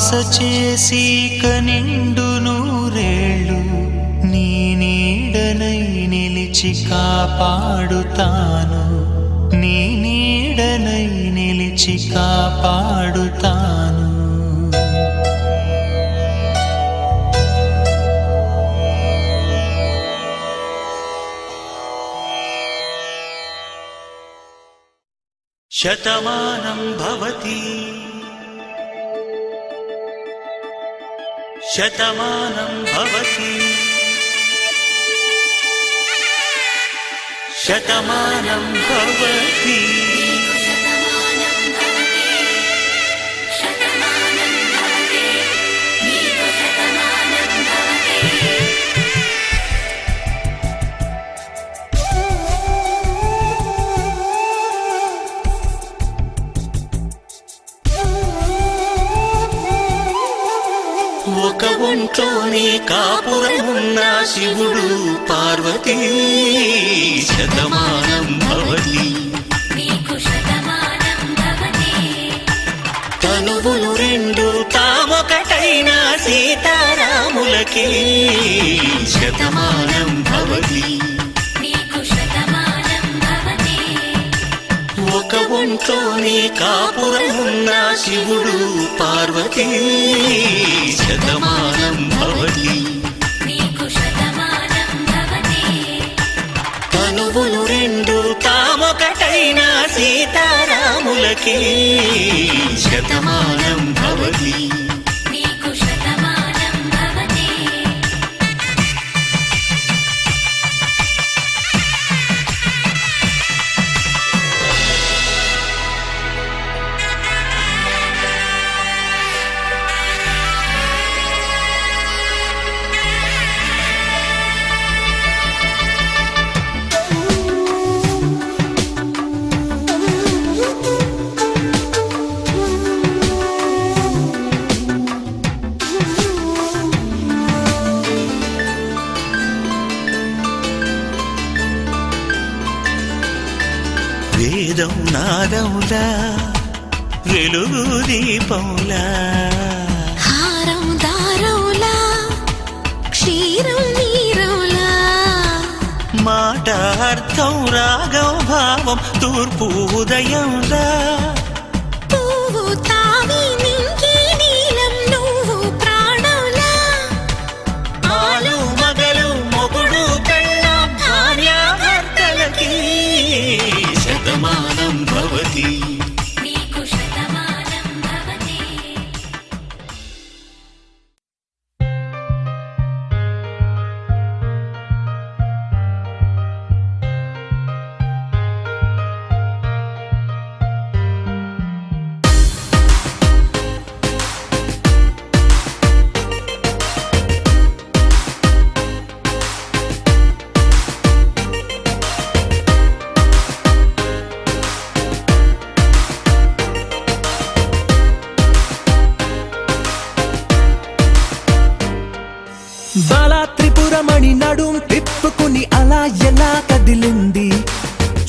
బాస చేసి కనిండు నూరేళ్ళు నీ నీడనై నిలిచి కాపాడుతాను, నీ నీడనై నిలిచి కాపాడుతాను. శతమానం భవతి శతమానం భవతి శతమానం భవతి. ఒక ఒంట్లోనే కాపురమున్న శివుడు పార్వతీ శతమానం భవతి. తనువులు రెండు తామొకటైన సీతారాములకి శతమానం భవతి. ఒక ఒంట్లోనే కాపురమున్న శివుడు పార్వతీ శతమానం భవతి. తనువులు రెండు తామొకటైన సీతారాములకి శతమానం భవతి. వేదం నాదములా వెలుగు దీపంలా, హారం దారవులా క్షీరం నీరవులా, మాట అర్థం రాగం భావం తూర్పు ఉదయంలా, పువ్వు తావి నింగి నీలం నువ్వు ప్రాణంలా, ఆలు మగలు మొగుడు కళ్ళ భార్యాభర్తలకి శతమానం భవతి. బాలా త్రిపురమణి నడుం తిప్పుకుని అలా ఎలా కదిలింది,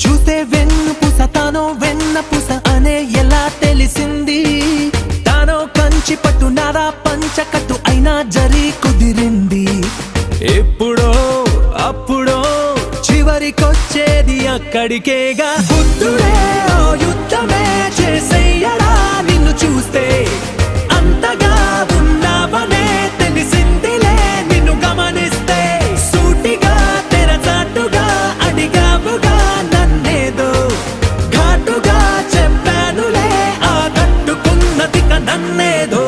చూసే వెన్నుపూస తానో వెన్నపూస అనే ఎలా తెలిసింది, తానో కంచి పట్టు నారా పంచకట్టు అయినా జరి కుదిరింది. ఎప్పుడో అప్పుడో చివరికొచ్చేది అక్కడికేగా, బుద్ధుడే ఓ యుద్ధమే చేసేయడా నిన్ను చూస్తే, అంతగా ఉన్నావనే తెలిసిందిలే నిన్ను గమనిస్తే, సూటిగా తెరచాటుగా అడిగావుగా నన్నేదో ఘాటుగా చెప్పానులే ఆ కట్టుకున్నదిక నన్నేదో.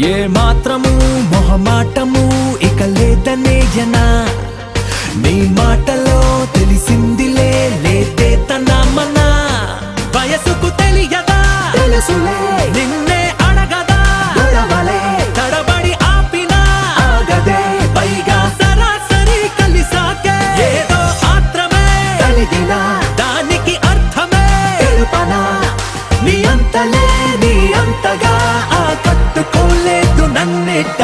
ఏ మాత్రము మొహమాటము ఇక లేదనేయనా, నీ మాటలో తెలిసిందిలే లేదే తన మన, వయసుకు తెలియదా తెలుసులే నిన్నే అడగదా, దానికి అర్థమే తెలుపనా నీ అంతలే నీ అంతగా ఆకట్టుకోలేదు నన్నేట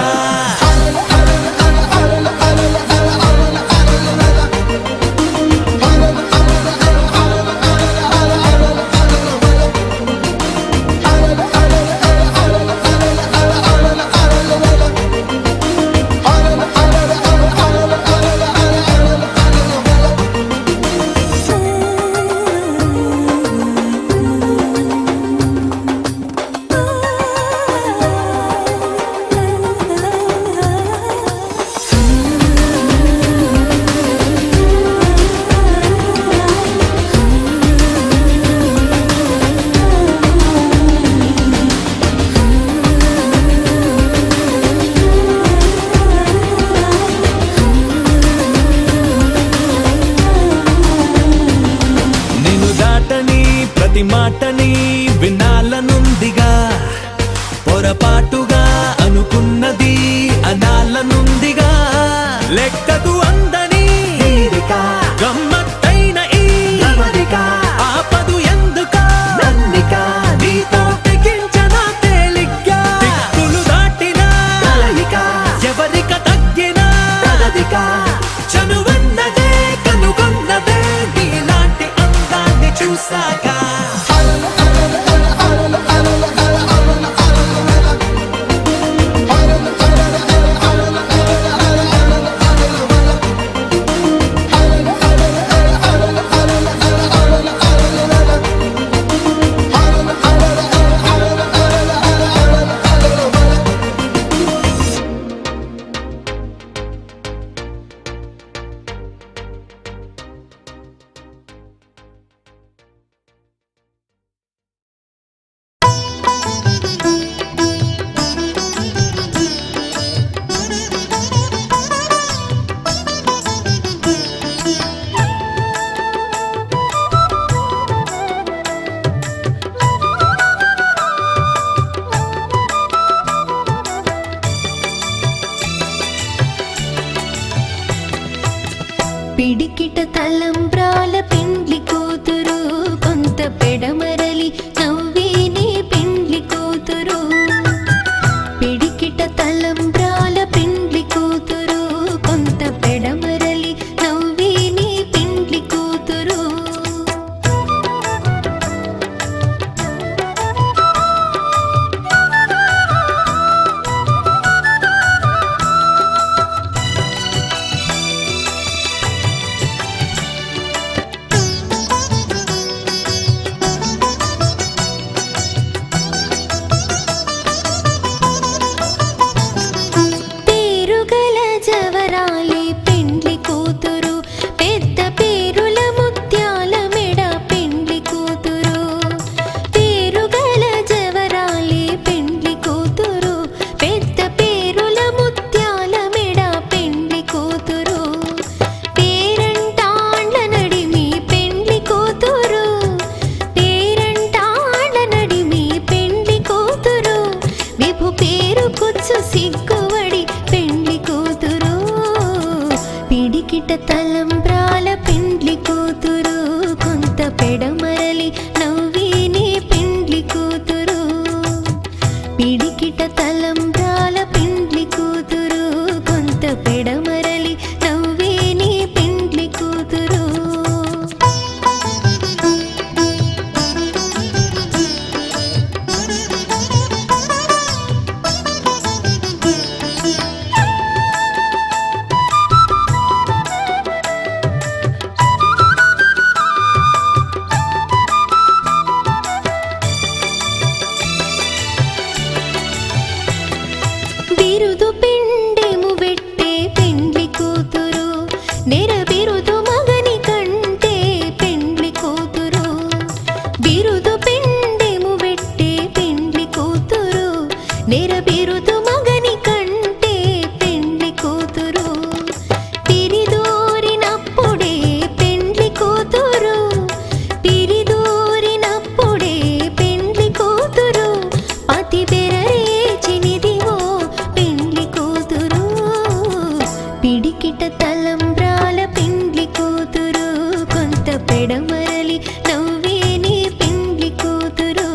నవ్వే నీ పెండ్లి కూతురు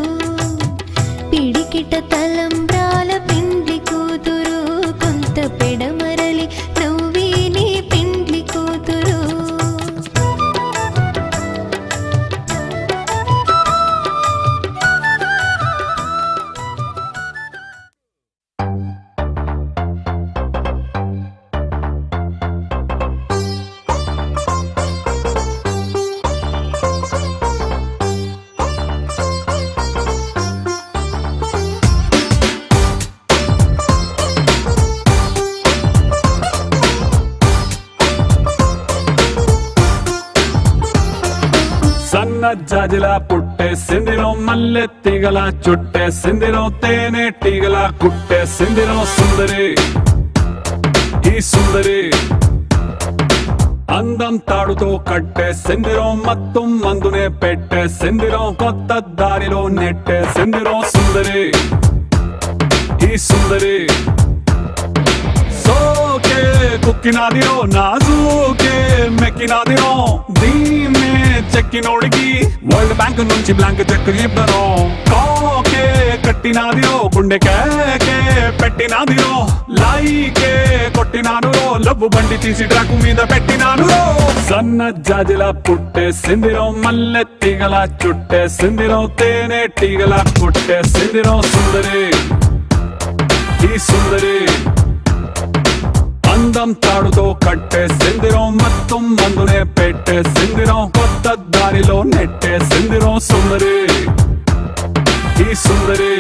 పిడికిట తలంబ్రాల పెండ్లి కూతురు కొంత పెడమరలి నవ్వే నీ పెండ్లి కూతురు సన్న జాజిలా పుట్టే సిందిరో మల్లె తీగల చుట్టే సిందిరో తేనె టీగల కుట్టే సిందిరో సుందరి ఈ సుందరి అందం తాడుతో కట్టే సిందిరో మత్తం మందునే పెట్టే సిందిరో కొత్త దారిలో నెట్టే సిందిరో సుందరి ఈ సుందరి సోకే కుక్కినాదిరో నాజూకే మెక్కినాదిరో దీన్నే చెక్కినోడికి వరల్డ్ బ్యాంక్ నుంచి బ్లాంక్ చెక్ ఇవ్వను కాకే కట్టినాదిరో గుండె కేకే పెట్టినాదిరో లైకే కొట్టినాను లవ్వు బండి తీసి ట్రాకు మీద పెట్టినాను సన్న జాజిలా పుట్టే సిందిరో మల్లె తీగల చుట్టే సిందిరో తేనె టీగల కుట్టే సిందిరో సుందరి ఈ సుందరి అందం తాడుతో కట్టే సిందిరం మొత్తం మందునే పెట్టే సిందిరం కొత్త దారిలో నెట్టే సిందిరం సుందరి ఈ సుందరి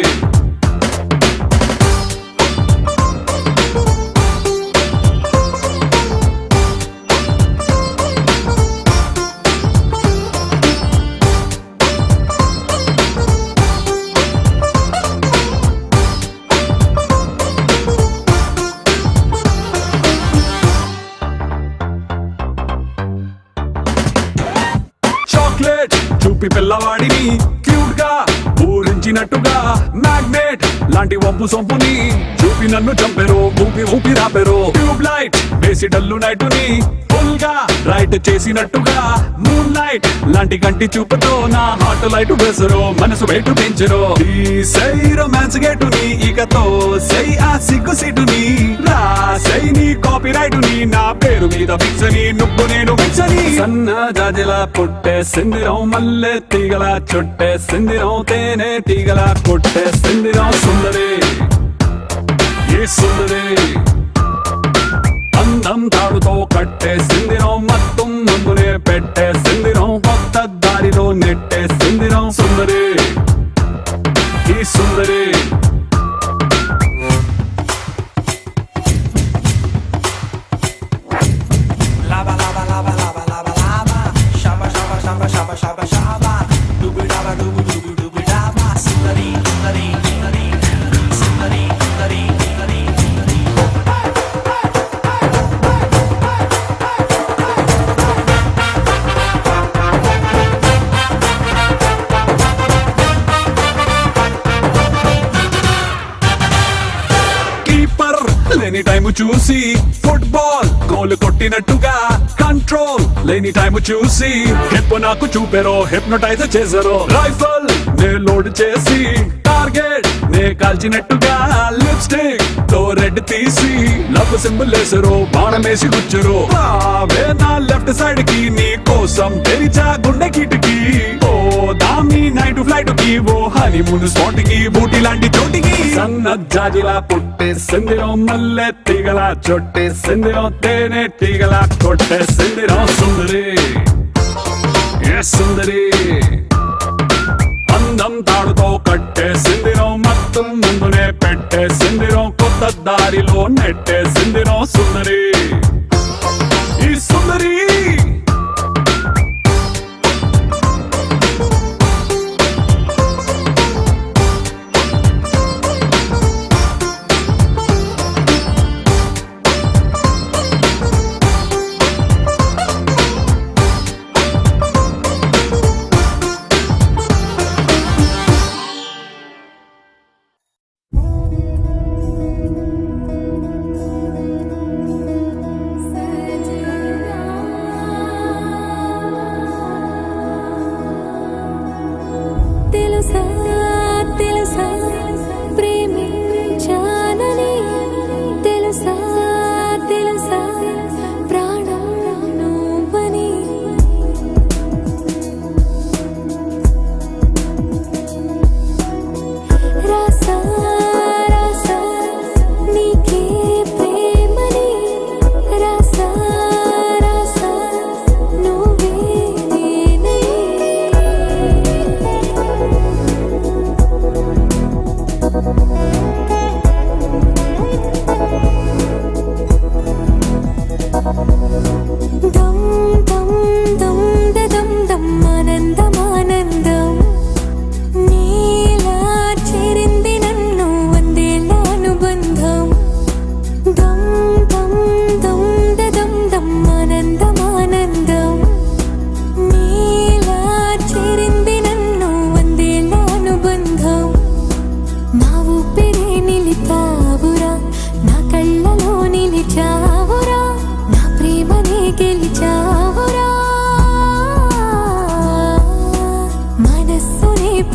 చాక్లెట్ చూపి పిల్లవాడిని క్యూట్ గా ఊరించినట్టుగా మ్యాగ్నెట్ లాంటి వంపు సొంపుని చూపి నన్ను చంపెరు ఊపి ఊపి రాపెరు ట్యూబ్ లైట్ వేసి డల్లు నైటుని ఫుల్ గా రైట్ చేసినట్టుగా మూన్ లైట్ లాంటి కంటి చూపుతో నా హార్ట్ లైట్ వేసరు మనసు బయట పెంచరు ఈ సై రొమాన్స్ గేటుని ఇకతో సై ఆ సిగ్గు సిటుని రాసై నీ కాపీ రైటుని నా పేరు మీద ఫిక్సని నువ్వు నేను ఫిక్సని సన్న జాజిలా పుట్టే సిందిరం మల్లె తీగల చుట్టే సిందిరం తేనె టీగల కొట్టే సిందిరం సుందరి ఏ సుందరి అందం తాడుతో కట్టే సిందిరం మొత్తం ముందునే పెట్టే సిందిరం కొత్త దారిలో నెట్టే సిందిరం సుందరి ఈ సుందరి లేని టైము చూసి ఫుట్బాల్ గోల్ కొట్టినట్టుగా కంట్రోల్ లేని టైము చూసి హిప్ నాకు చూపెరో హిప్నోటైజ్ చేసారో రైఫల్ నే లోడ్ చేసి టార్గెట్ నే కాల్చినట్టుగా లిప్స్టిక్ తో రెడ్ తీసి లవ్ సింబల్ వేసారో బాణం వేసి గుచ్చరు నా లెఫ్ట్ సైడ్ కి నీ కోసం తెరిచా గుండె కిటికి ఓ దామి నైట్ ఫ్లైట్ కి ఓ హనీమూన్ స్పాట్ కి బూటీ లాంటి చోటికి సన్న జాజిలా పుట్టే సిందిరం మల్లె తీగల చొట్టే సిందిరం తేనె టీగల కొట్టే సిందిరం సుందరి ఏ సుందరి అందం తాడుతో కట్టే సిందిరం మొత్తం ముందునే పెట్టే సిందిరం కొత్త దారిలో నెట్టే సిందిరం సుందరి ఈ సుందరి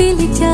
పిలిచా